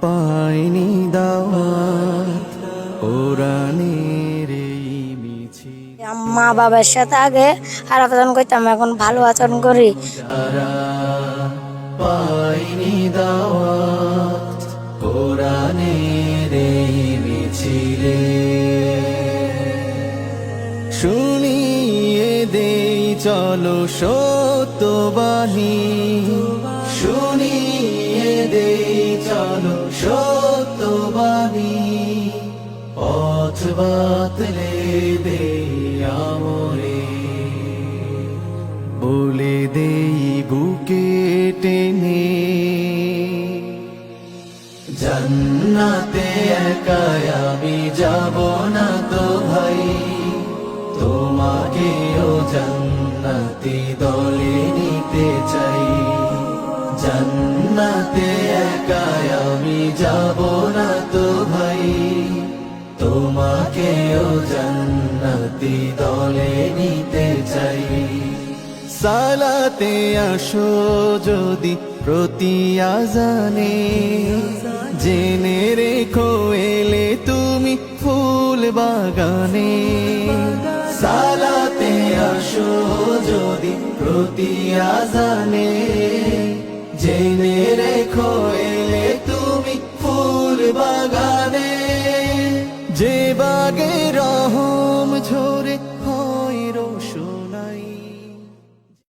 পাইনি দাওয়াত কোরআনের এই মিছিল। মা বাবার সাথে আগে খারাপ আচরণ করতাম, এখন ভালো আচরণ করি। যারা পাইনি দাওয়াত কোরআনের এই মিছিলে, শুনিয়ে দেই চলো সত্যবাণী, শুনিয়ে দেই চলো সত্যবাণী, পথ বাতলে দেই আমরে, বলে দেই বুকে টেনে, জান্নাতে একাই আমি যাব না তো ভাই, তোমাকেও জান্নাতি দলে নিতে চাই। জান্নাতে একাই আমি যাব না তো ভাই, তোমাকেও জান্নাতি দলে নিতে চাই। সালাতে আসো যদি প্রতি আজানে, জেনে রেখো এলে তুমি ফুল বাগানে। সালাতে আসো যদি প্রতি আজানে, জেনে রেখো এলে তুমি ফুল বাগানে। যে বাগে রহম ঝরে